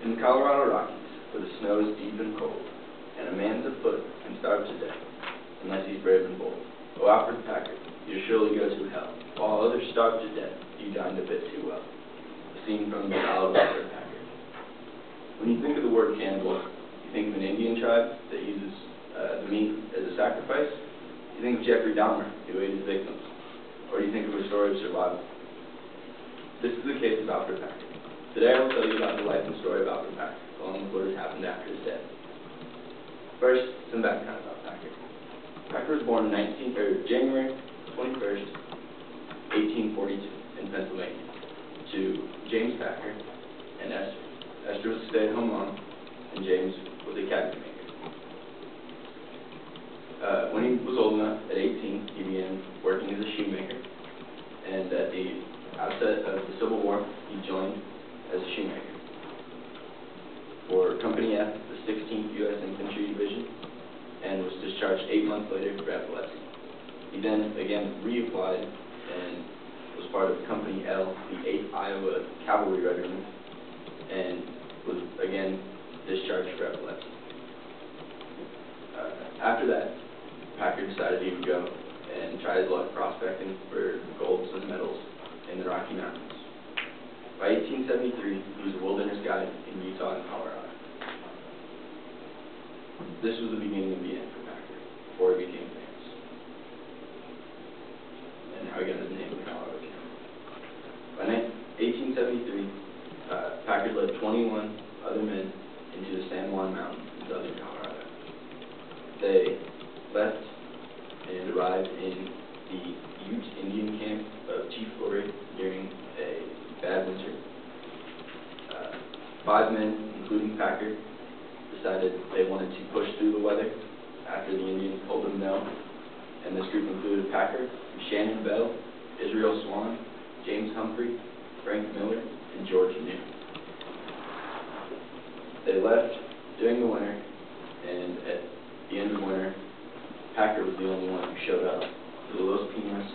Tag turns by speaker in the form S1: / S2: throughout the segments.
S1: in the Colorado Rockies, where the snow is deep and cold, and a man's afoot can starve to death, unless he's brave and bold. O Alfred Packard, you surely go to hell, while others starve to death, you dined a bit too well. A scene from the ballad of Alfred Packard. When you think of the word cannibal, you think of an Indian tribe that uses the meat as a sacrifice. You think of Jeffrey Dahmer, who ate his victims, or do you think of a story of survival? This is the case of Alfred Packard. Today I will tell you about the life and story of Alfred Packard, along with what has happened after his death. First, some background about Packard. Packard was born January 21st, 1842, in Pennsylvania, to James Packard and Esther. Esther was a stay-at-home mom, and James was a cabinet maker. When he was old enough, at 18, he began working as a shoemaker, and at the outset of the Civil War, he joined as a shoemaker for Company F, the 16th U.S. Infantry Division, and was discharged 8 months later for epilepsy. He then again reapplied and was part of Company L, the 8th Iowa Cavalry Regiment, and was again discharged for epilepsy. After that, Packard decided he would go and try his luck prospecting for golds and medals in the Rocky Mountains. By 1873, he was a wilderness guide in Utah and Colorado. This was the beginning of the end for Packard, before he became famous, and how he got his name in Colorado. By 1873, Packard led 21 other men into the San Juan Mountains in southern Colorado. They left and arrived in the Ute Indian camp of Chief Flory during a bad winter. 5 men, including Packard, decided they wanted to push through the weather after the Indians told them no, and this group included Packard, Shannon Bell, Israel Swan, James Humphrey, Frank Miller, and George New. They left during the winter, and at the end of winter, Packard was the only one who showed up to the Los Pinos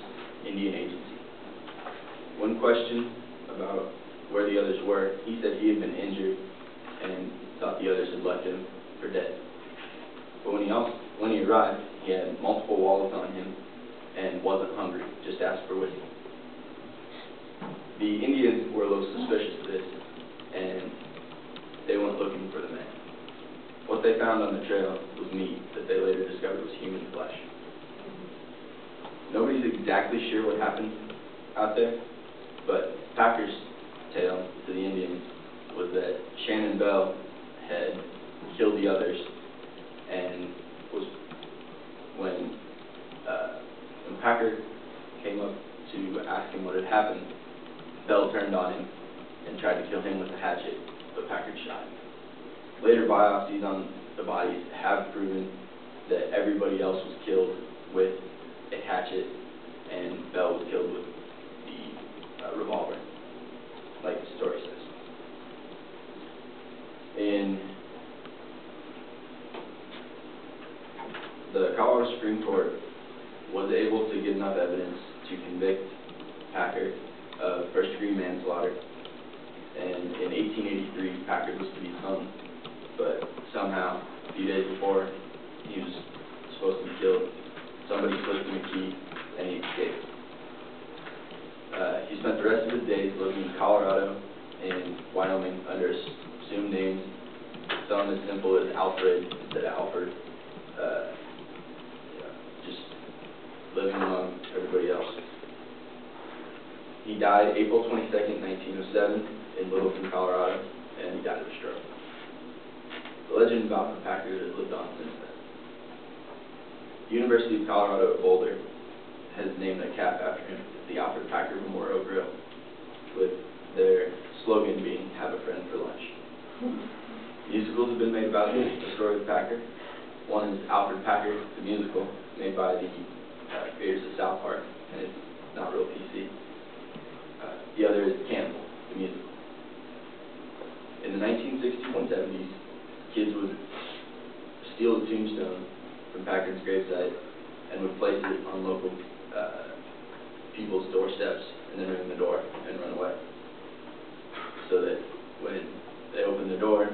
S1: Indian Agency. When questioned about where the others were, he said he had been injured and thought the others had left him for dead. But when he arrived, he had multiple wallets on him and wasn't hungry, just asked for whiskey. The Indians were a little suspicious of this, and they went looking for the men. What they found on the trail was meat that they later discovered was human flesh. Nobody's exactly sure what happened out there, but Packard's tale to the Indians was that Shannon Bell had killed the others, and was when Packard came up to ask him what had happened, Bell turned on him and tried to kill him with a hatchet, but Packard shot him. Later biopsies on the bodies have proven that everybody else was killed with a hatchet, and Bell was killed with the revolver, like the story says. In the Colorado Supreme Court was able to get enough evidence to convict Packard of first-degree manslaughter, and in 1883 Packard was to be hung, but somehow, a few days before he was supposed to be killed, somebody slipped him a key and he escaped. He spent the rest of his days living in Colorado and Wyoming under assumed names, some as simple as Alfred instead of Alfred, just living among everybody else. He died April 22nd, 1907 in Littleton, Colorado, and he died of a stroke. The legend about the Packard has lived on since then. The University of Colorado at Boulder has named a cap after him, the Alfred Packard Memorial Grill, with their slogan being, "Have a friend for lunch." Musicals have been made about the story of Packard. One is Alfred Packard, the musical, made by the creators of South Park, and it's not real PC. The other is Cannibal, the musical. In the 1960s and 70s, kids would steal a tombstone from Packard's gravesite and would place it on local people's doorsteps and then ring the door and run away. So that when they opened the door,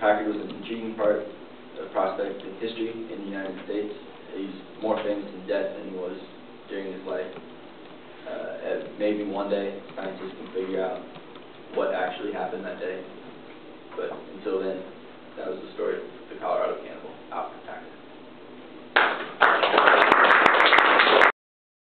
S1: Packard was an intriguing prospect in history in the United States. He's more famous in death than he was during his life. Maybe one day scientists can figure out what actually happened that day. But until then, that was the story of the Colorado cannibal. Out.